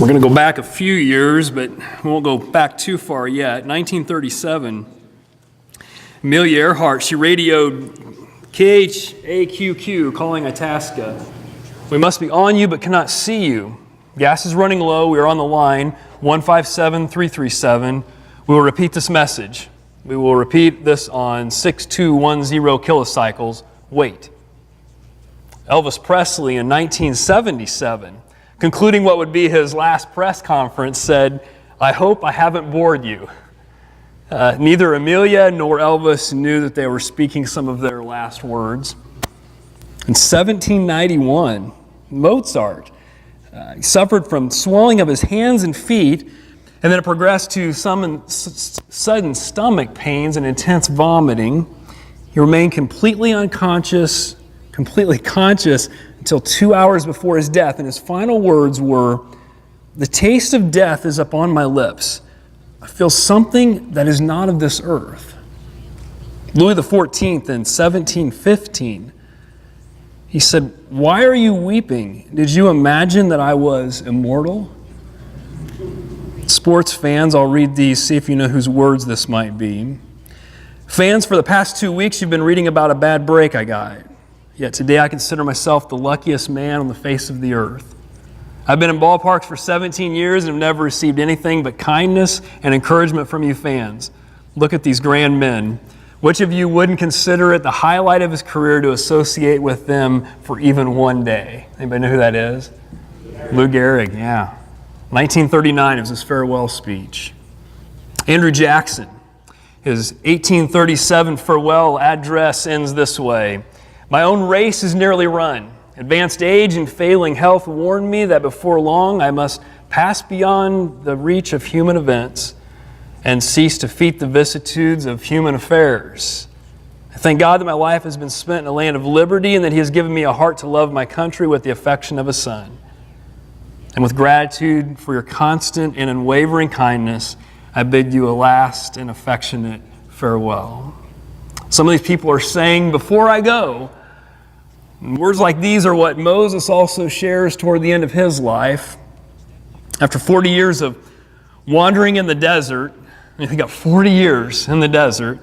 We're going to go back a few years, but we won't go back too far yet. 1937, Amelia Earhart, she radioed KHAQQ calling Itasca. We must be on you but cannot see you. Gas is running low. We are on the line 157337. We will repeat this message. We will repeat this on 6210 kilocycles. Wait. Elvis Presley in 1977, concluding what would be his last press conference, said, "I hope I haven't bored you." Neither Amelia nor Elvis knew that they were speaking some of their last words. In 1791, Mozart suffered from swelling of his hands and feet, and then it progressed to some sudden stomach pains and intense vomiting. He remained completely conscious until 2 hours before his death, and his final words were, "The taste of death is upon my lips. I feel something that is not of this earth." Louis XIV in 1715, he said, "Why are you weeping? Did you imagine that I was immortal?" Sports fans, I'll read these, see if you know whose words this might be. "Fans, for the past 2 weeks you've been reading about a bad break I got. Yet today I consider myself the luckiest man on the face of the earth. I've been in ballparks for 17 years and have never received anything but kindness and encouragement from you fans. Look at these grand men. Which of you wouldn't consider it the highlight of his career to associate with them for even one day?" Anybody know who that is? Lou Gehrig, yeah. 1939 was his farewell speech. Andrew Jackson, his 1837 farewell address ends this way: "My own race is nearly run. Advanced age and failing health warn me that before long I must pass beyond the reach of human events and cease to feat the vicissitudes of human affairs. I thank God that my life has been spent in a land of liberty and that He has given me a heart to love my country with the affection of a son. And with gratitude for your constant and unwavering kindness, I bid you a last and affectionate farewell." Some of these people are saying, "Before I go," and words like these are what Moses also shares toward the end of his life. After 40 years of wandering in the desert, he got 40 years in the desert,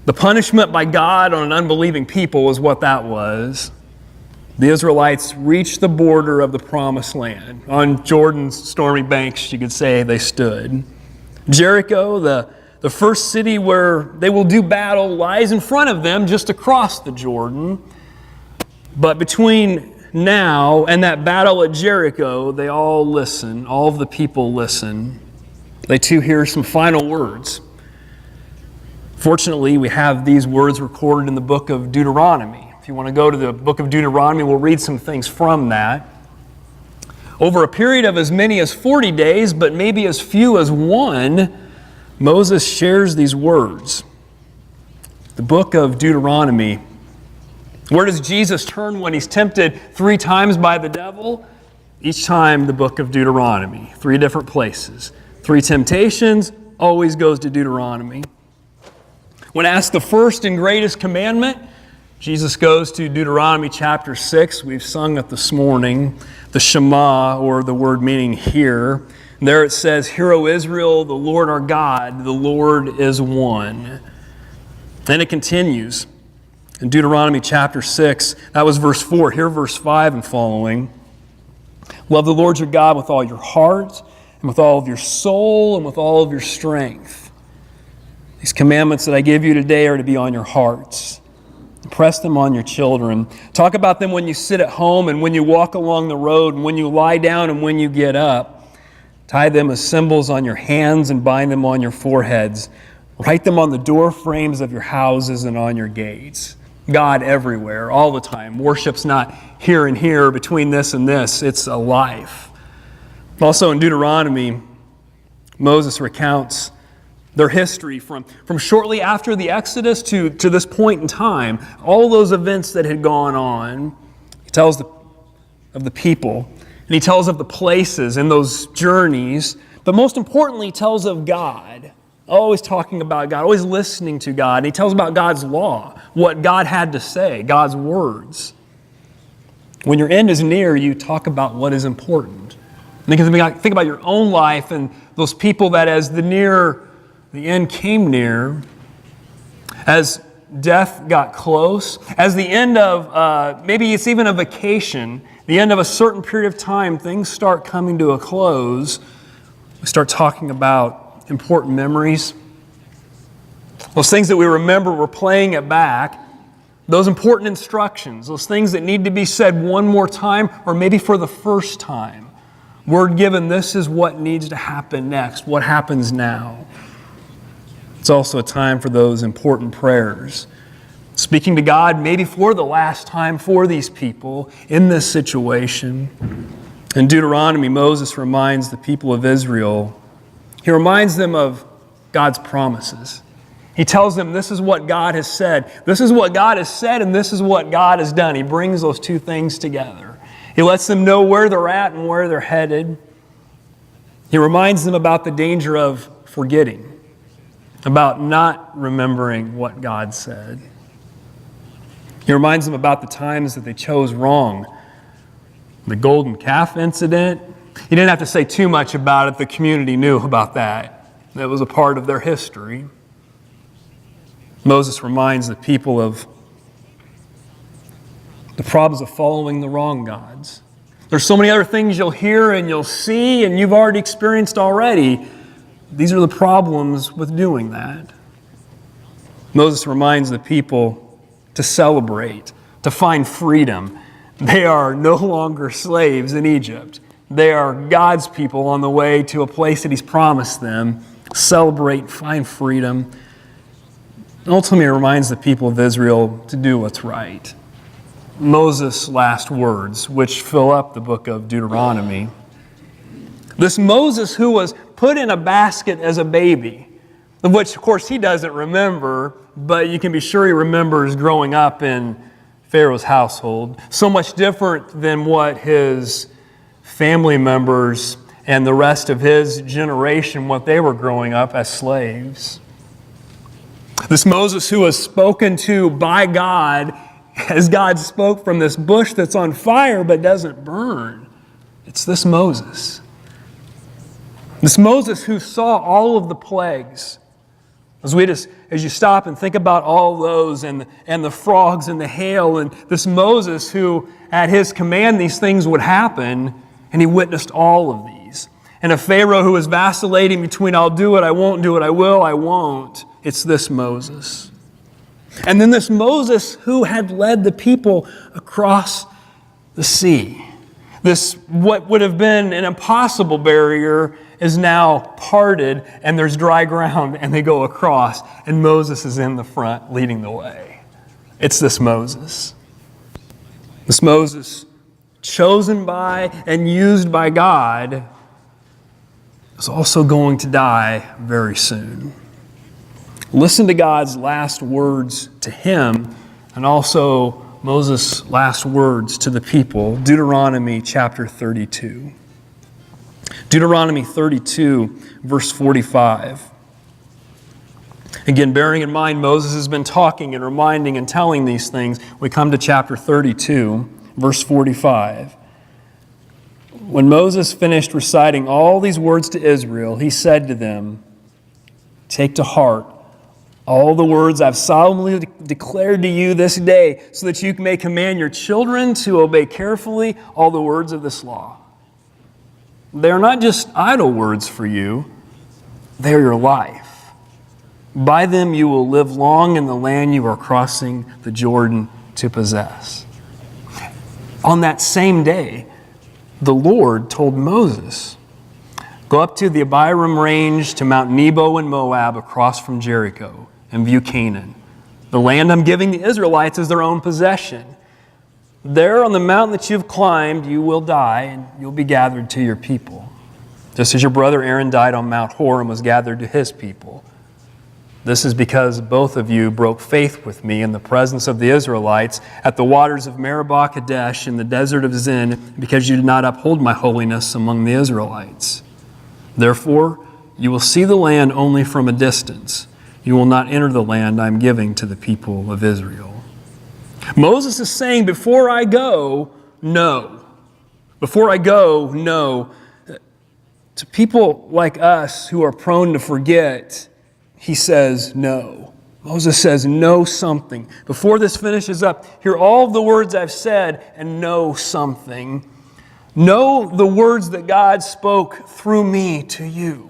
the punishment by God on an unbelieving people was what that was. The Israelites reached the border of the promised land. On Jordan's stormy banks, you could say, they stood. Jericho, the first city where they will do battle, lies in front of them just across the Jordan. But between now and that battle at Jericho, they all listen. All of the people listen. They too hear some final words. Fortunately, we have these words recorded in the book of Deuteronomy. If you want to go to the book of Deuteronomy, we'll read some things from that. Over a period of as many as 40 days, but maybe as few as one, Moses shares these words. The book of Deuteronomy. Where does Jesus turn when he's tempted 3 times by the devil? Each time the book of Deuteronomy. 3 different places. 3 temptations, always goes to Deuteronomy. When asked the first and greatest commandment, Jesus goes to Deuteronomy chapter 6. We've sung it this morning. The Shema, or the word meaning hear. There it says, "Hear, O Israel, the Lord our God, the Lord is one." And it continues. In Deuteronomy chapter 6, that was verse 4. Here verse 5 and following. "Love the Lord your God with all your heart, and with all of your soul, and with all of your strength. These commandments that I give you today are to be on your hearts. Impress them on your children. Talk about them when you sit at home and when you walk along the road and when you lie down and when you get up. Tie them as symbols on your hands and bind them on your foreheads. Write them on the door frames of your houses and on your gates." God everywhere, all the time. Worship's not here and here, between this and this. It's a life. Also in Deuteronomy, Moses recounts their history from shortly after the Exodus to this point in time. All those events that had gone on. He tells of the people, and he tells of the places and those journeys. But most importantly, he tells of God. Always talking about God, always listening to God. And he tells about God's law, what God had to say, God's words. When your end is near, you talk about what is important. Think about your own life and those people that as the end came near, as death got close, as the end of, maybe it's even a vacation, the end of a certain period of time, things start coming to a close. We start talking about important memories. Those things that we remember, we're playing it back. Those important instructions, those things that need to be said one more time, or maybe for the first time. Word given, this is what needs to happen next, what happens now. It's also a time for those important prayers. Speaking to God maybe for the last time for these people in this situation. In Deuteronomy, Moses reminds the people of Israel, he reminds them of God's promises. He tells them this is what God has said. This is what God has said and this is what God has done. He brings those two things together. He lets them know where they're at and where they're headed. He reminds them about the danger of forgetting, about not remembering what God said. He reminds them about the times that they chose wrong. The golden calf incident. He didn't have to say too much about it. The community knew about that. That was a part of their history. Moses reminds the people of the problems of following the wrong gods. There's so many other things you'll hear and you'll see and you've already experienced already. These are the problems with doing that. Moses reminds the people to celebrate, to find freedom. They are no longer slaves in Egypt. They are God's people on the way to a place that He's promised them. Celebrate, find freedom. And ultimately, it reminds the people of Israel to do what's right. Moses' last words, which fill up the book of Deuteronomy. This Moses who was put in a basket as a baby, of which, of course, he doesn't remember, but you can be sure he remembers growing up in Pharaoh's household. So much different than what his family members and the rest of his generation, what they were growing up as slaves. This Moses who was spoken to by God as God spoke from this bush that's on fire but doesn't burn. It's this Moses. This Moses who saw all of the plagues. As you stop and think about all those and the frogs and the hail, and this Moses who at his command these things would happen, and he witnessed all of these. And a Pharaoh who was vacillating between I'll do it, I won't do it, I will, I won't. It's this Moses. And then this Moses who had led the people across the sea. This, what would have been an impossible barrier, is now parted and there's dry ground and they go across and Moses is in the front leading the way. It's this Moses. This Moses chosen by and used by God is also going to die very soon. Listen to God's last words to him and also Moses' last words to the people. Deuteronomy chapter 32. Deuteronomy 32, verse 45. Again, bearing in mind Moses has been talking and reminding and telling these things, we come to chapter 32, verse 45. When Moses finished reciting all these words to Israel, he said to them, "Take to heart all the words I've solemnly declared to you this day, so that you may command your children to obey carefully all the words of this law. They are not just idle words for you, they are your life. By them you will live long in the land you are crossing the Jordan to possess." On that same day, the Lord told Moses, "Go up to the Abiram range to Mount Nebo in Moab across from Jericho and view Canaan. The land I'm giving the Israelites is their own possession. There on the mountain that you've climbed, you will die and you'll be gathered to your people, just as your brother Aaron died on Mount Hor and was gathered to his people. This is because both of you broke faith with me in the presence of the Israelites at the waters of Meribah Kadesh in the desert of Zin, because you did not uphold my holiness among the Israelites. Therefore, you will see the land only from a distance. You will not enter the land I'm giving to the people of Israel." Moses is saying, before I go, no. Before I go, no. To people like us who are prone to forget, he says no. Moses says, know something. Before this finishes up, hear all of the words I've said and know something. Know the words that God spoke through me to you.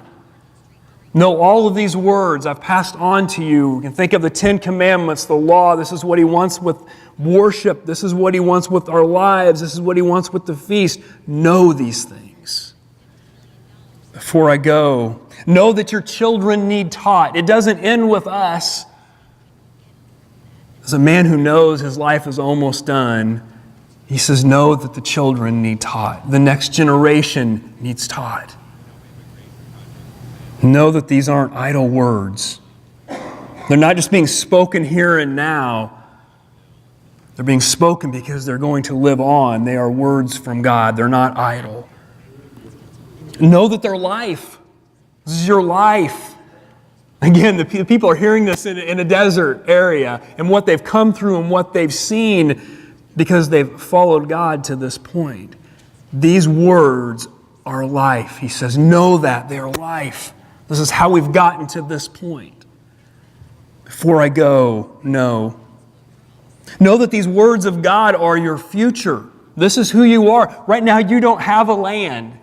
Know all of these words I've passed on to you. You can think of the 10 Commandments, the law. This is what he wants with worship. This is what he wants with our lives. This is what he wants with the feast. Know these things. Before I go, know that your children need taught. It doesn't end with us. As a man who knows his life is almost done, he says, know that the children need taught. The next generation needs taught. Know that these aren't idle words. They're not just being spoken here and now. They're being spoken because they're going to live on. They are words from God. They're not idle. Know that they're life. This is your life. Again, the people are hearing this in a desert area and what they've come through and what they've seen because they've followed God to this point. These words are life. He says, know that they are life. This is how we've gotten to this point. Before I go, know. Know that these words of God are your future. This is who you are. Right now, you don't have a land.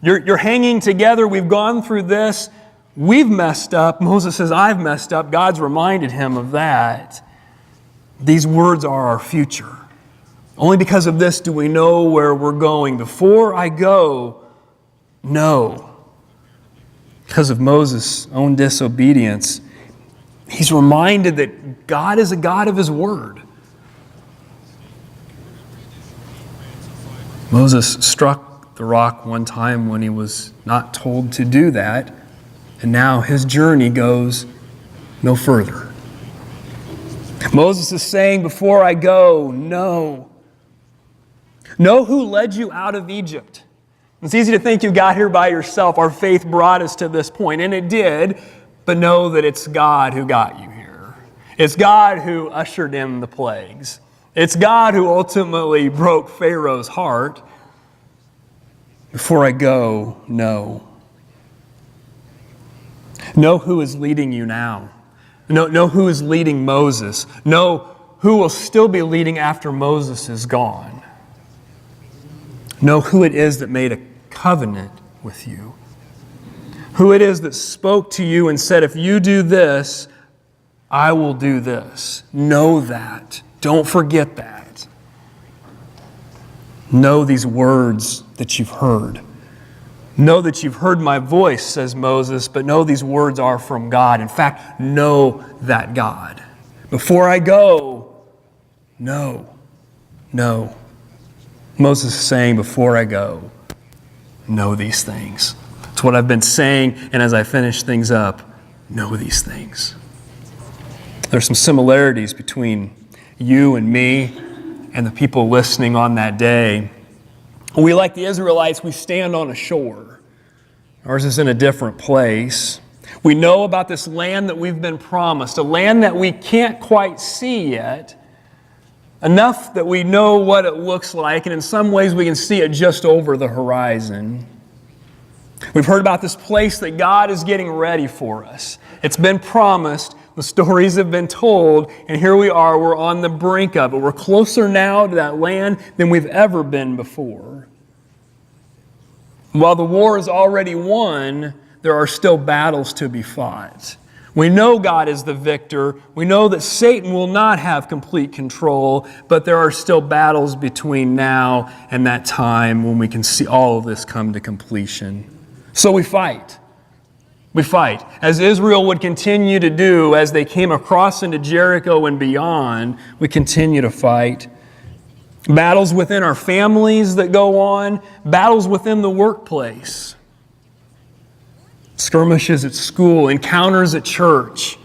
You're hanging together. We've gone through this. We've messed up. Moses says, I've messed up. God's reminded him of that. These words are our future. Only because of this do we know where we're going. Before I go, know. Because of Moses' own disobedience, he's reminded that God is a God of his word. Moses struck the rock one time when he was not told to do that. And now his journey goes no further. Moses is saying, before I go, know. Know who led you out of Egypt. It's easy to think you got here by yourself. Our faith brought us to this point, and it did. But know that it's God who got you here. It's God who ushered in the plagues. It's God who ultimately broke Pharaoh's heart. Before I go, know. Know who is leading you now. Know who is leading Moses. Know who will still be leading after Moses is gone. Know who it is that made a covenant with you. Who it is that spoke to you and said, if you do this, I will do this. Know that. Don't forget that. Know these words that you've heard. Know that you've heard my voice, says Moses, but know these words are from God. In fact, know that God. Before I go, know. Moses is saying, before I go, know these things. It's what I've been saying, and as I finish things up, know these things. There's some similarities between you and me and the people listening on that day. We, like the Israelites, we stand on a shore. Ours is in a different place. We know about this land that we've been promised, a land that we can't quite see yet, enough that we know what it looks like, and in some ways we can see it just over the horizon. We've heard about this place that God is getting ready for us. It's been promised. The stories have been told, and here we are, we're on the brink of it. We're closer now to that land than we've ever been before. While the war is already won, there are still battles to be fought. We know God is the victor. We know that Satan will not have complete control, but there are still battles between now and that time when we can see all of this come to completion. So we fight. We fight, as Israel would continue to do as they came across into Jericho and beyond. We continue to fight. Battles within our families that go on, battles within the workplace, skirmishes at school, encounters at church,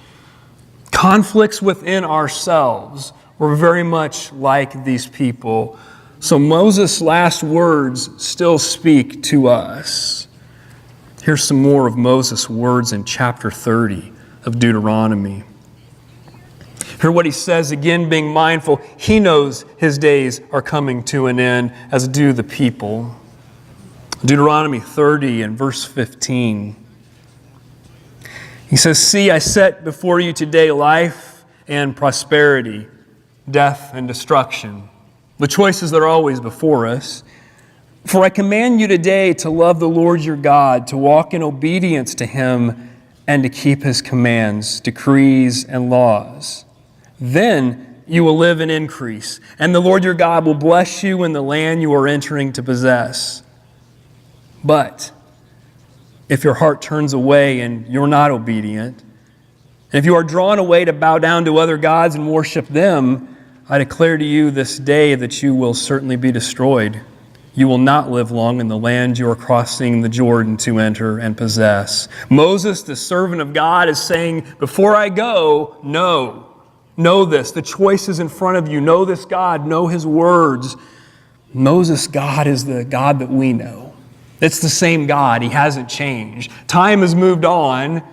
conflicts within ourselves. We're very much like these people. So Moses' last words still speak to us. Here's some more of Moses' words in chapter 30 of Deuteronomy. Hear what he says, again being mindful. He knows his days are coming to an end, as do the people. Deuteronomy 30 and verse 15. He says, "See, I set before you today life and prosperity, death and destruction." The choices that are always before us. "For I command you today to love the Lord your God, to walk in obedience to Him, and to keep His commands, decrees, and laws. Then you will live and increase, and the Lord your God will bless you in the land you are entering to possess. But if your heart turns away and you're not obedient, and if you are drawn away to bow down to other gods and worship them, I declare to you this day that you will certainly be destroyed. You will not live long in the land you are crossing the Jordan to enter and possess." Moses, the servant of God, is saying, before I go, know this. The choice is in front of you. Know this God. Know His words. Moses' God is the God that we know. It's the same God. He hasn't changed. Time has moved on.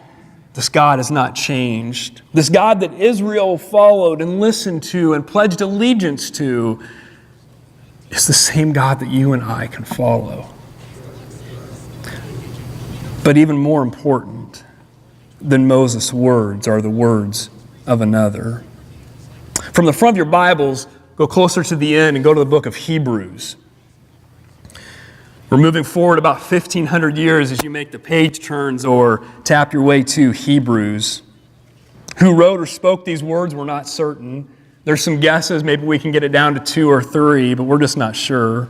This God has not changed. This God that Israel followed and listened to and pledged allegiance to is the same God that you and I can follow. But even more important than Moses' words are the words of another. From the front of your Bibles, go closer to the end and go to the book of Hebrews. We're moving forward about 1,500 years as you make the page turns or tap your way to Hebrews. Who wrote or spoke these words, we're not certain. There's some guesses. Maybe we can get it down to 2 or 3, but we're just not sure.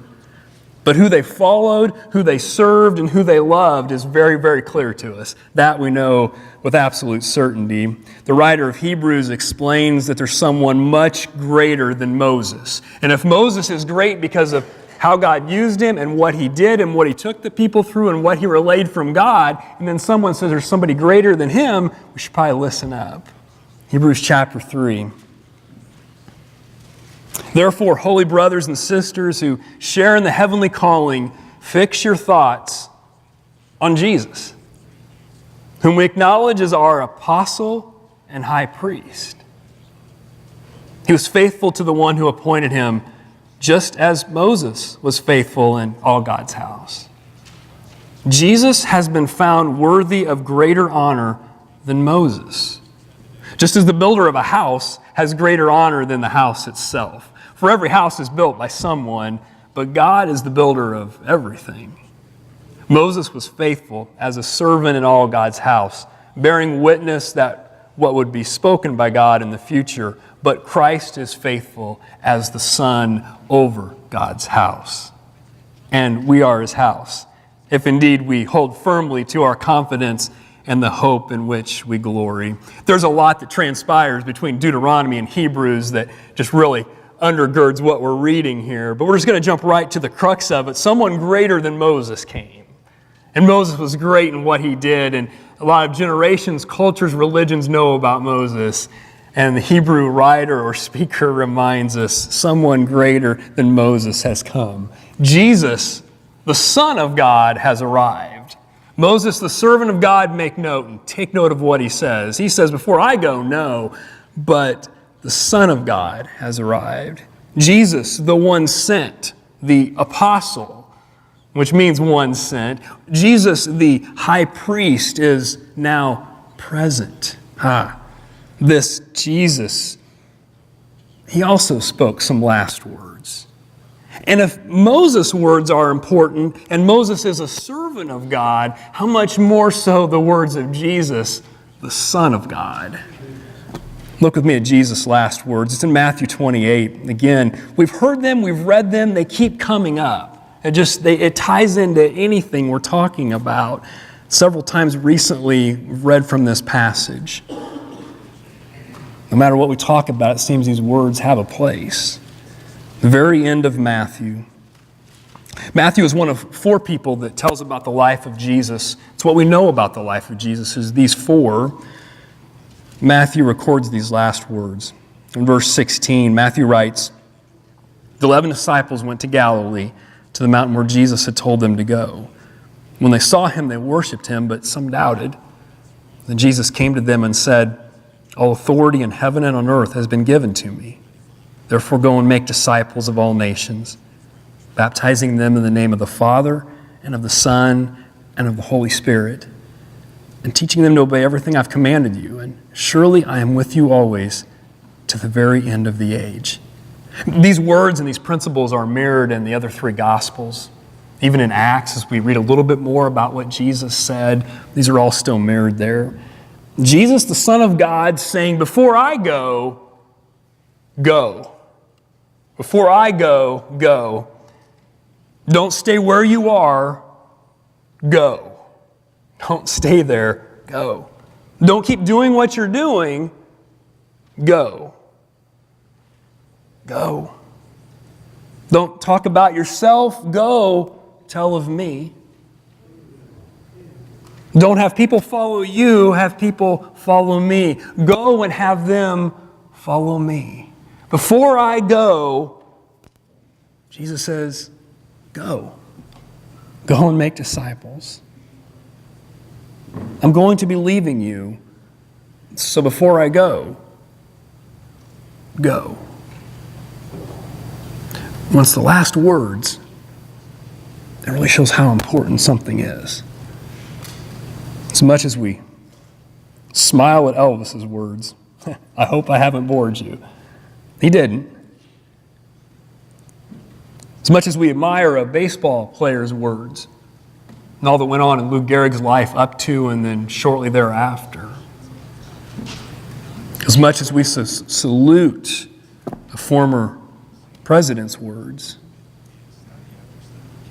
But who they followed, who they served, and who they loved is very, very clear to us. That we know with absolute certainty. The writer of Hebrews explains that there's someone much greater than Moses. And if Moses is great because of how God used him and what he did and what he took the people through and what he relayed from God, and then someone says there's somebody greater than him, we should probably listen up. Hebrews chapter 3. "Therefore, holy brothers and sisters who share in the heavenly calling, fix your thoughts on Jesus, whom we acknowledge as our apostle and high priest. He was faithful to the one who appointed him, just as Moses was faithful in all God's house. Jesus has been found worthy of greater honor than Moses, just as the builder of a house has greater honor than the house itself. For every house is built by someone, but God is the builder of everything. Moses was faithful as a servant in all God's house, bearing witness that what would be spoken by God in the future, but Christ is faithful as the Son over God's house. And we are His house, if indeed we hold firmly to our confidence and the hope in which we glory." There's a lot that transpires between Deuteronomy and Hebrews that just really undergirds what we're reading here. But we're just going to jump right to the crux of it. Someone greater than Moses came. And Moses was great in what he did. And a lot of generations, cultures, religions know about Moses. And the Hebrew writer or speaker reminds us someone greater than Moses has come. Jesus, the Son of God, has arrived. Moses, the servant of God, make note and take note of what he says. He says, before I go, no, but the Son of God has arrived. Jesus, the one sent, the apostle, which means one sent. Jesus, the high priest, is now present. This Jesus, he also spoke some last words. And if Moses' words are important, and Moses is a servant of God, how much more so the words of Jesus, the Son of God. Look with me at Jesus' last words. It's in Matthew 28. Again, we've heard them, we've read them, they keep coming up. It ties into anything we're talking about. Several times recently, we've read from this passage. No matter what we talk about, it seems these words have a place. The very end of Matthew. Matthew is one of 4 people that tells about the life of Jesus. It's what we know about the life of Jesus is these 4. Matthew records these last words. In verse 16, Matthew writes, "The 11 disciples went to Galilee, to the mountain where Jesus had told them to go. When they saw him, they worshipped him, but some doubted. Then Jesus came to them and said, 'All authority in heaven and on earth has been given to me. Therefore go and make disciples of all nations, baptizing them in the name of the Father and of the Son and of the Holy Spirit, and teaching them to obey everything I've commanded you. And surely I am with you always to the very end of the age. These words and these principles are mirrored in the other three Gospels. Even in Acts, as we read a little bit more about what Jesus said, these are all still mirrored there. Jesus, the Son of God, saying, before I go, go. Before I go, go. Don't stay where you are, go. Don't stay there, go. Don't keep doing what you're doing, go. Go. Don't talk about yourself, go tell of me. Don't have people follow you, have people follow me. Go and have them follow me. Before I go, Jesus says, go. Go and make disciples. I'm going to be leaving you, so before I go, go. Once the last words, it really shows how important something is. As much as we smile at Elvis's words, I hope I haven't bored you. He didn't. As much as we admire a baseball player's words and all that went on in Lou Gehrig's life up to and then shortly thereafter. As much as we salute a former president's words,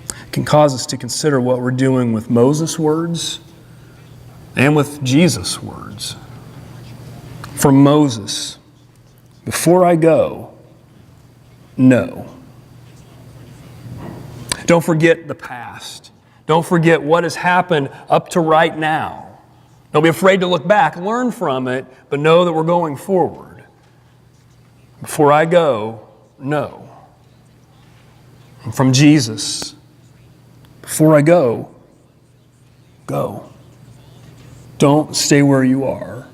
it can cause us to consider what we're doing with Moses' words and with Jesus' words. From Moses, before I go, no. Don't forget the past. Don't forget what has happened up to right now. Don't be afraid to look back, learn from it, but know that we're going forward. Before I go, no. And from Jesus, before I go, go. Don't stay where you are.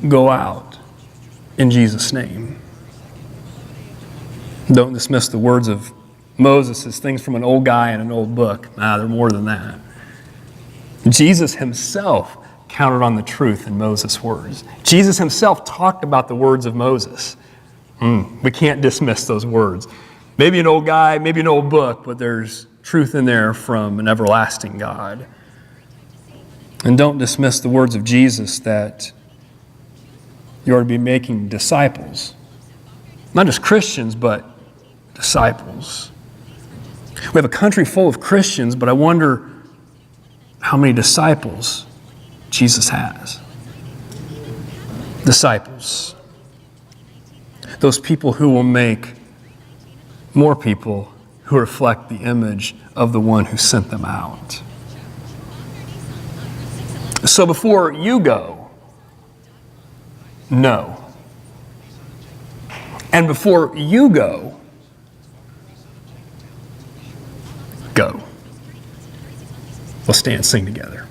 Go out in Jesus' name. Don't dismiss the words of Moses as things from an old guy in an old book. They're more than that. Jesus himself counted on the truth in Moses' words. Jesus himself talked about the words of Moses. We can't dismiss those words. Maybe an old guy, maybe an old book, but there's truth in there from an everlasting God. And don't dismiss the words of Jesus that you are to be making disciples. Not just Christians, but disciples. We have a country full of Christians, but I wonder how many disciples Jesus has. Disciples. Those people who will make more people who reflect the image of the one who sent them out. So before you go, no. And before you go, go. Let's stand and sing together.